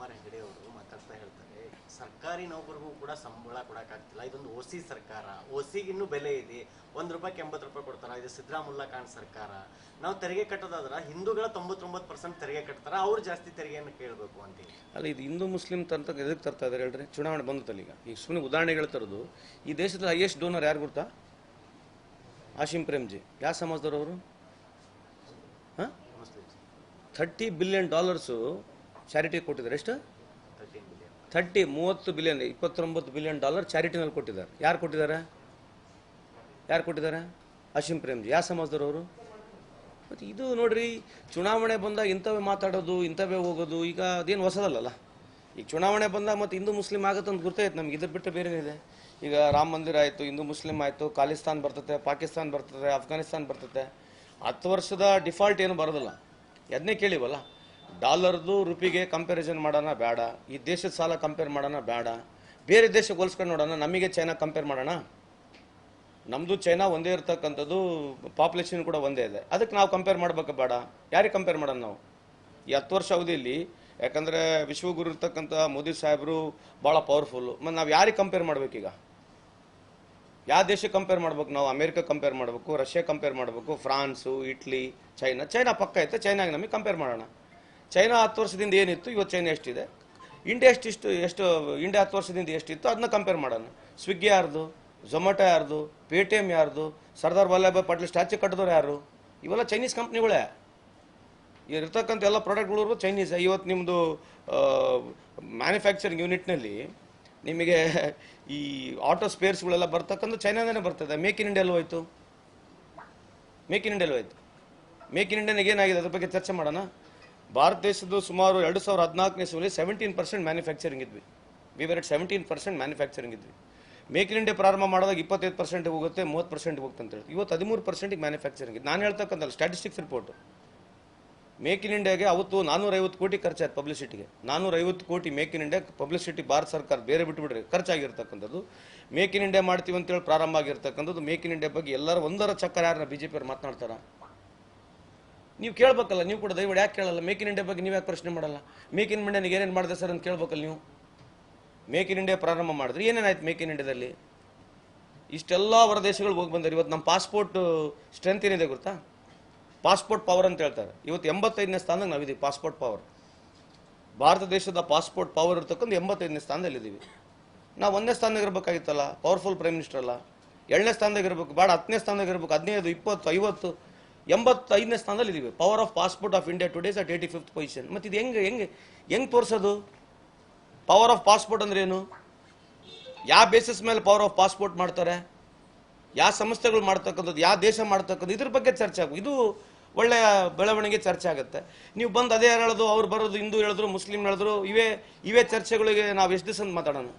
ಕುಮಾರ್ ಹೆಗಡೆ ಅವರು ಮಾತಾಡ್ತಾ ಹೇಳ್ತಾರೆ, ಸರ್ಕಾರಿ ನೌಕರಿಗೂ ಕೂಡ ಸಂಬಳ ಕೊಡಕ್ಕಾಗ್ತಿಲ್ಲ, ಇದೊಂದು ಓಸಿ ಸರ್ಕಾರ, ಓಸಿಗೆ ಇನ್ನೂ ಬೆಲೆ ಇದೆ, ₹1 80 ಕೊಡ್ತಾರ, ಇದು ಸಿದ್ದರಾಮುಲ್ಲಾ ಖಾನ್ ಸರ್ಕಾರ. ನಾವು ತೆರಿಗೆ ಕಟ್ಟೋದಾದ್ರೆ ಹಿಂದೂಗಳ 99% ತೆರಿಗೆ ಕಟ್ತಾರ, ಅವ್ರು ಜಾಸ್ತಿ ತೆರಿಗೆಯನ್ನು ಕೇಳಬೇಕು ಅಂತೇಳಿ. ಅಲ್ಲ, ಇದು ಹಿಂದೂ ಮುಸ್ಲಿಂ ಅಂತ ಎದಕ್ಕೆ ತರ್ತಾ ಇದ್ದಾರೆ ಹೇಳ್ರಿ? ಚುನಾವಣೆ ಬಂದತ್ತಲ್ಲ ಈಗ ಸುಮ್ಮನೆ ಉದಾಹರಣೆಗಳು ತರೋದು. ಈ ದೇಶದ ಹೈಯೆಸ್ಟ್ ಡೋನರ್ ಯಾರು ಗೊತ್ತಾ? ಆಶಿಮ್ ಪ್ರೇಮ್ಜಿ. ಯಾವ ಸಮಾಜದವರು? ಹಾಂ, $30 ಬಿಲಿಯನ್ ಚಾರಿಟಿ ಕೊಟ್ಟಿದ್ದಾರೆ. ಎಷ್ಟು? 30 ಬಿಲಿಯನ್, $29 ಬಿಲಿಯನ್ ಚಾರಿಟಿನಲ್ಲಿ ಕೊಟ್ಟಿದ್ದಾರೆ. ಯಾರು ಕೊಟ್ಟಿದ್ದಾರೆ? ಆಶಿಮ್ ಪ್ರೇಮ್ಜಿ. ಯಾವ ಸಮಾಜದವರು? ಮತ್ತು ಇದು ನೋಡ್ರಿ, ಚುನಾವಣೆ ಬಂದಾಗ ಇಂಥವೇ ಮಾತಾಡೋದು, ಇಂಥವೇ ಹೋಗೋದು. ಈಗ ಅದೇನು ಹೊಸದಲ್ಲ. ಈಗ ಚುನಾವಣೆ ಬಂದಾಗ ಮತ್ತು ಹಿಂದೂ ಮುಸ್ಲಿಂ ಆಗುತ್ತೆ ಅಂತ ಗೊತ್ತಾಯ್ತು ನಮ್ಗೆ. ಇದ್ರ ಬಿಟ್ಟು ಬೇರೆನಿದೆ? ಈಗ ರಾಮ ಮಂದಿರ ಆಯಿತು, ಹಿಂದೂ ಮುಸ್ಲಿಂ ಆಯಿತು, ಖಾಲಿಸ್ತಾನ್ ಬರ್ತದೆ, ಪಾಕಿಸ್ತಾನ್ ಬರ್ತದೆ, ಅಫ್ಘಾನಿಸ್ತಾನ್ ಬರ್ತದೆ. 10 ವರ್ಷದ ಡಿಫಾಲ್ಟ್ ಏನು ಬರೋದಿಲ್ಲ. ಅದನ್ನೇ ಕೇಳಿವಲ್ಲ, ಡಾಲರ್ದು ರುಪಿಗೆ ಕಂಪ್ಯಾರಿಸನ್ ಮಾಡೋಣ ಬೇಡ, ಈ ದೇಶದ ಸಾಲ ಕಂಪೇರ್ ಮಾಡೋಣ ಬೇಡ, ಬೇರೆ ದೇಶಕ್ಕೆ ಹೋಲಿಸ್ಕೊಂಡು ನೋಡೋಣ. ನಮಗೆ ಚೈನಾ ಕಂಪೇರ್ ಮಾಡೋಣ? ನಮ್ಮದು ಚೈನಾ ಒಂದೇ ಇರ್ತಕ್ಕಂಥದ್ದು, ಪಾಪ್ಯುಲೇಷನ್ ಕೂಡ ಒಂದೇ ಇದೆ. ಅದಕ್ಕೆ ನಾವು ಕಂಪೇರ್ ಮಾಡ್ಬೇಕು ಬೇಡ? ಯಾರಿಗೆ ಕಂಪೇರ್ ಮಾಡೋಣ ನಾವು? ಈ 10 ವರ್ಷ ಅವಧಿಯಲ್ಲಿ, ಯಾಕಂದರೆ ವಿಶ್ವಗುರು ಇರ್ತಕ್ಕಂಥ ಮೋದಿ ಸಾಹೇಬರು ಭಾಳ ಪವರ್ಫುಲ್ಲು. ಮತ್ತು ನಾವು ಯಾರಿಗೆ ಕಂಪೇರ್ ಮಾಡ್ಬೇಕೀಗ? ಯಾವ ದೇಶಕ್ಕೆ ಕಂಪೇರ್ ಮಾಡ್ಬೇಕು ನಾವು? ಅಮೇರಿಕಾ ಕಂಪೇರ್ ಮಾಡಬೇಕು, ರಷ್ಯಾ ಕಂಪೇರ್ ಮಾಡಬೇಕು, ಫ್ರಾನ್ಸು, ಇಟ್ಲಿ, ಚೈನಾ ಪಕ್ಕ ಐತೆ, ಚೈನಾಗೆ ನಮಗೆ ಕಂಪೇರ್ ಮಾಡೋಣ. ಚೈನಾ 10 ವರ್ಷದಿಂದ ಏನಿತ್ತು, ಇವತ್ತು ಚೈನಾ ಎಷ್ಟಿದೆ? ಇಂಡಿಯಾ ಇಂಡಿಯಾ 10 ವರ್ಷದಿಂದ ಎಷ್ಟಿತ್ತು ಅದನ್ನ ಕಂಪೇರ್ ಮಾಡೋಣ. ಸ್ವಿಗ್ಗಿ ಯಾರ್ದು? ಝೊಮ್ಯಾಟೊ ಯಾರ್ದು? ಪೇಟಿಎಮ್ ಯಾರ್ದು? ಸರ್ದಾರ್ ವಲ್ಲಭಾಯ್ ಪಟೇಲ್ ಸ್ಟ್ಯಾಚ್ಯೂ ಕಟ್ಟಿದವ್ರು ಯಾರು? ಇವೆಲ್ಲ ಚೈನೀಸ್ ಕಂಪ್ನಿಗಳೇ. ಇರ್ತಕ್ಕಂಥ ಎಲ್ಲ ಪ್ರಾಡಕ್ಟ್ಗಳು ಚೈನೀಸ್. ಇವತ್ತು ನಿಮ್ಮದು ಮ್ಯಾನುಫ್ಯಾಕ್ಚರಿಂಗ್ ಯೂನಿಟ್ನಲ್ಲಿ ನಿಮಗೆ ಈ ಆಟೋ ಸ್ಪೇರ್ಸ್ಗಳೆಲ್ಲ ಬರ್ತಕ್ಕಂಥ ಚೈನಾದೇ ಬರ್ತದೆ. ಮೇಕ್ ಇನ್ ಇಂಡಿಯಾ ಹೋಯ್ತು. ಮೇಕ್ ಇನ್ ಇಂಡಿಯಾನಾಗ ಏನಾಗಿದೆ ಅದ್ರ ಬಗ್ಗೆ ಚರ್ಚೆ ಮಾಡೋಣ. ಭಾರತ ದೇಶದ್ದು ಸುಮಾರು 2014ನೇ ಇಸ್ವಿಯಲ್ಲಿ 17% ಮ್ಯಾನುಫ್ಯಾಕ್ಚರಿಂಗ್ ಇದ್ವಿ. ವಿ ವರ್ ಎಟ್ 17% ಮ್ಯಾನುಫ್ಯಾಕ್ಚರಿಂಗ್ ಇದ್ವಿ. ಮೇಕ್ ಇನ್ ಇಂಡಿಯಾ ಪ್ರಾರಂಭ ಮಾಡಿದಾಗ 25% ಹೋಗುತ್ತೆ, 30% ಹೋಗುತ್ತೆ ಅಂತ ಹೇಳಿ. ಇವತ್ತು 13% ಮ್ಯಾನುಫ್ಯಾಕ್ಚರಿಂಗ್ ಇದೆ. ನಾನು ಹೇಳ್ತಕ್ಕಂಥಲ್ಲ, ಸ್ಟ್ಯಾಟಿಸ್ಟಿಕ್ಸ್ ರಿಪೋರ್ಟ್. ಮೇಕ್ ಇನ್ ಇಂಡಿಯಾಗೆ ಅವತ್ತು 450 ಕೋಟಿ ಖರ್ಚಾಯ್ತು ಪಬ್ಲಿಸಿಟಿಗೆ. 450 ಕೋಟಿ make in India publicity Bharat ಸರ್ಕಾರ ಬೇರೆ ಬಿಟ್ಟುಬಿಡ್ರಿ ಖರ್ಚಾಗಿರ್ತಕ್ಕಂಥದ್ದು. ಮೇಕ್ ಇನ್ ಇಂಡಿಯಾ ಮಾಡ್ತೀವಿ ಅಂತೇಳಿ ಪ್ರಾರಂಭ ಆಗಿರ್ತಕ್ಕಂಥದ್ದು. ಮೇಕ್ ಇನ್ ಇಂಡಿಯಾ ಬಗ್ಗೆ ಎಲ್ಲರೂ ಒಂದರ ಚಕ್ಕರ ಯಾರನ್ನ BJP ಅವ್ರು ಮಾತನಾಡ್ತಾರ? ನೀವು ಕೇಳಬೇಕಲ್ಲ, ನೀವು ಕೂಡ ದಯವಿಟ್ಟು ಯಾಕೆ ಕೇಳಲ್ಲ? ಮೇಕ್ ಇನ್ ಇಂಡಿಯಾ ಬಗ್ಗೆ ನೀವು ಯಾಕೆ ಪ್ರಶ್ನೆ ಮಾಡಲ್ಲ? ಮೇಕ್ ಇನ್ ಇಂಡಿಯಾನಿಗೆ ಏನೇನು ಮಾಡಿದೆ ಸರ್ ಅಂತ ಕೇಳಬೇಕಲ್ಲ ನೀವು? ಮೇಕ್ ಇನ್ ಇಂಡಿಯಾ ಪ್ರಾರಂಭ ಮಾಡಿದ್ರೆ ಏನೇನಾಯ್ತು ಮೇಕ್ ಇನ್ ಇಂಡಿಯಾದಲ್ಲಿ? ಇಷ್ಟೆಲ್ಲ ಹೊರ ದೇಶಗಳಿಗೆ ಹೋಗಿ ಬಂದರೆ ಇವತ್ತು ನಮ್ಮ ಪಾಸ್ಪೋರ್ಟ್ ಸ್ಟ್ರೆಂತ್ ಏನಿದೆ ಗೊತ್ತಾ? ಪಾಸ್ಪೋರ್ಟ್ ಪವರ್ ಅಂತ ಹೇಳ್ತಾರೆ. ಇವತ್ತು 85ನೇ ಸ್ಥಾನದಾಗ ನಾವಿದ್ದೀವಿ. ಪಾಸ್ಪೋರ್ಟ್ ಪವರ್, ಭಾರತ ದೇಶದ ಪಾಸ್ಪೋರ್ಟ್ ಪವರ್ ಇರ್ತಕ್ಕಂಥ 85ನೇ ಸ್ಥಾನದಲ್ಲಿದ್ದೀವಿ. ನಾವು 1ನೇ ಸ್ಥಾನದಾಗ ಇರಬೇಕಾಗಿತ್ತಲ್ಲ, ಪವರ್ಫುಲ್ ಪ್ರೈಮ್ ಮಿನಿಸ್ಟರ್ ಅಲ್ಲ. 2ನೇ ಸ್ಥಾನದಾಗ ಇರಬೇಕು, ಬೇಡ 10ನೇ ಸ್ಥಾನದಾಗ ಇರಬೇಕು. 15, 20, 50, 85ನೇ ಸ್ಥಾನದಲ್ಲಿ ಇದ್ದೀವಿ. Power of passport of India today's at 85th position. ಮತ್ತು ಇದು ಹೆಂಗೆ ತೋರಿಸೋದು? ಪವರ್ ಆಫ್ ಪಾಸ್ಪೋರ್ಟ್ ಅಂದ್ರೆ ಏನು? ಯಾವ ಬೇಸಿಸ್ ಮೇಲೆ ಪವರ್ ಆಫ್ ಪಾಸ್ಪೋರ್ಟ್ ಮಾಡ್ತಾರೆ? ಯಾವ ಸಂಸ್ಥೆಗಳು ಮಾಡ್ತಕ್ಕಂಥದ್ದು, ಯಾವ ದೇಶ ಮಾಡ್ತಕ್ಕಂಥದ್ದು, ಇದ್ರ ಬಗ್ಗೆ ಚರ್ಚೆ ಆಗು. ಇದು ಒಳ್ಳೆಯ ಬೆಳವಣಿಗೆ ಚರ್ಚೆ ಆಗುತ್ತೆ. ನೀವು ಬಂದು ಅದೇ ಹೇಳೋದು, ಅವ್ರು ಬರೋದು, ಹಿಂದೂ ಹೇಳಿದ್ರು, ಮುಸ್ಲಿಂ ಹೇಳಿದ್ರು, ಇವೇ ಚರ್ಚೆಗಳಿಗೆ ನಾವು ಎಷ್ಟು ದಿವಸ ಮಾತಾಡೋಣ?